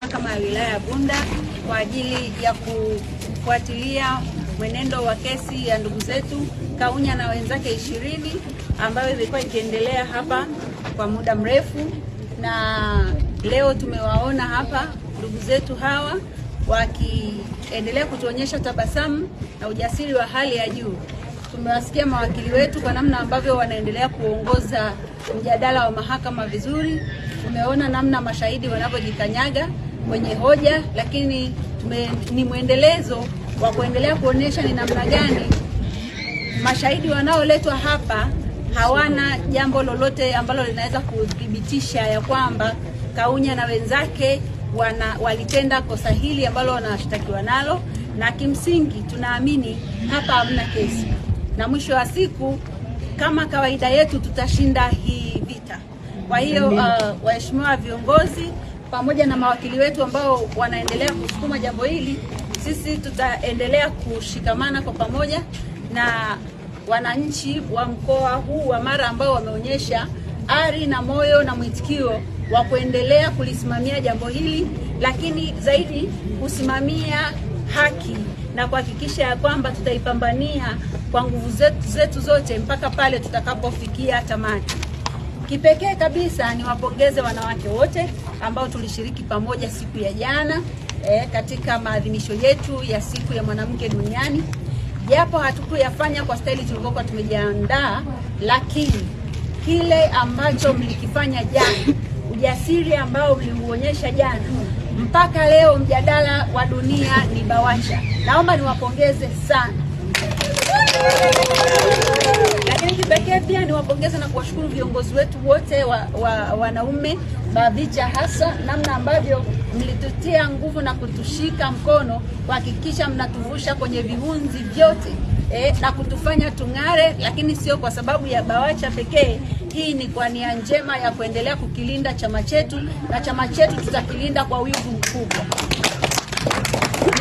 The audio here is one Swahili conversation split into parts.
Mahakama ya Wilaya ya Bunda kwa ajili ya kufuatilia mwenendo wa kesi ya ndugu zetu Kaunya na wenzake 20 ambayo ilikuwa ikiendelea hapa kwa muda mrefu, na leo tumewaona hapa ndugu zetu hawa wakiendelea kutuonyesha tabasamu na ujasiri wa hali ya juu. Tumewasikia mawakili wetu kwa namna ambavyo wanaendelea kuongoza mjadala wa mahakama vizuri. Tumeona namna mashahidi wanavyojikanyaga kwenye hoja, lakini ni mwendelezo wa kuendelea kuonesha ni namna gani mashahidi wanaoletwa hapa hawana jambo lolote ambalo linaweza kudhibitisha ya kwamba Kaunya na wenzake walitenda kosa hili ambalo wanashtakiwa nalo, na kimsingi tunaamini hapa hamna kesi, na mwisho wa siku kama kawaida yetu tutashinda hii vita. Kwa hiyo waheshimiwa viongozi pamoja na mawakili wetu ambao wanaendelea kusukuma jambo hili, sisi tutaendelea kushikamana kwa pamoja na wananchi wa mkoa huu wa Mara ambao wameonyesha ari na moyo na mwitikio wa kuendelea kulisimamia jambo hili, lakini zaidi kusimamia haki na kuhakikisha ya kwamba tutaipambania kwa nguvu zetu zote mpaka pale tutakapofikia tamati. Kipekee kabisa niwapongeze wanawake wote ambao tulishiriki pamoja siku ya jana katika maadhimisho yetu ya siku ya mwanamke duniani. Japo hatukuyafanya kwa staili tulivyokuwa tumejiandaa, lakini kile ambacho mlikifanya jana, ujasiri ambao mliuonyesha jana, mpaka leo mjadala wa dunia ni BAWACHA. Naomba niwapongeze sana. Lakini kipekee pia niwapongeze na kuwashukuru viongozi wetu wote wanaume, BAVICHA hasa, namna ambavyo mlitutia nguvu na kutushika mkono kuhakikisha mnatuvusha kwenye viunzi vyote na kutufanya tung'are, lakini sio kwa sababu ya BAWACHA pekee. Hii ni kwa nia njema ya kuendelea kukilinda chama chetu, na chama chetu tutakilinda kwa wivu mkubwa.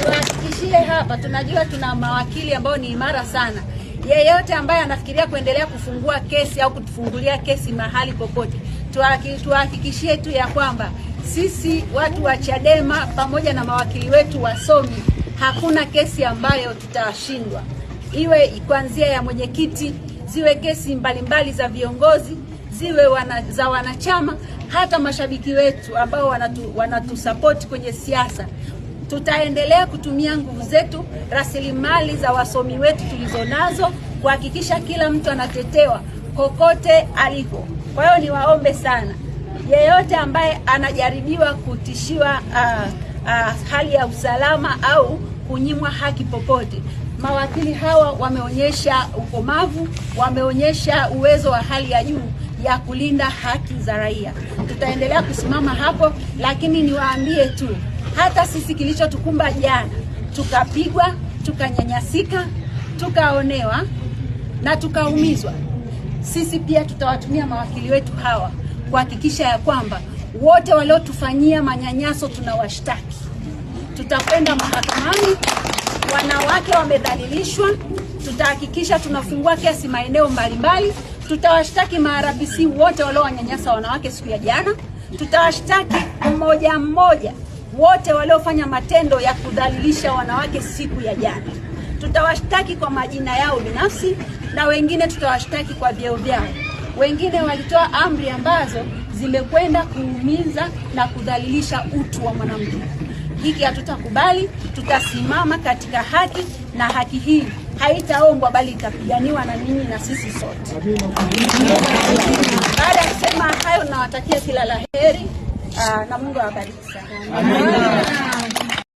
Niwahakikishie hapa, tunajua tuna mawakili ambao ni imara sana. Yeyote ambaye anafikiria kuendelea kufungua kesi au kutufungulia kesi mahali popote, tuhakikishie tu ya kwamba sisi watu wa Chadema pamoja na mawakili wetu wasomi, hakuna kesi ambayo tutashindwa. Iwe kuanzia ya mwenyekiti, ziwe kesi mbalimbali za viongozi, ziwe za wanachama, hata mashabiki wetu ambao wanatusupport kwenye siasa. Tutaendelea kutumia nguvu zetu, rasilimali za wasomi wetu tulizonazo kuhakikisha kila mtu anatetewa kokote aliko. Kwa hiyo niwaombe sana, yeyote ambaye anajaribiwa kutishiwa hali ya usalama au kunyimwa haki popote, mawakili hawa wameonyesha ukomavu, wameonyesha uwezo wa hali ya juu ya kulinda haki za raia. Tutaendelea kusimama hapo, lakini niwaambie tu, hata sisi kilichotukumba jana, tukapigwa, tukanyanyasika, tukaonewa na tukaumizwa, sisi pia tutawatumia mawakili wetu hawa kuhakikisha ya kwamba wote waliotufanyia manyanyaso tunawashtaki. Tutakwenda mahakamani, wanawake wamedhalilishwa, tutahakikisha tunafungua kesi maeneo mbalimbali. Tutawashtaki maarabisi wote waliowanyanyasa wanawake siku ya jana. Tutawashtaki mmoja mmoja wote waliofanya matendo ya kudhalilisha wanawake siku ya jana. Tutawashtaki kwa majina yao binafsi, na wengine tutawashtaki kwa vyeo vyao. Wengine walitoa amri ambazo zimekwenda kuumiza na kudhalilisha utu wa mwanamke. Hiki hatutakubali. Tutasimama katika haki, na haki hii haitaombwa bali itapiganiwa na ninyi na sisi sote. Baada ya kusema hayo, nawatakia kila la heri na Mungu awabariki sana.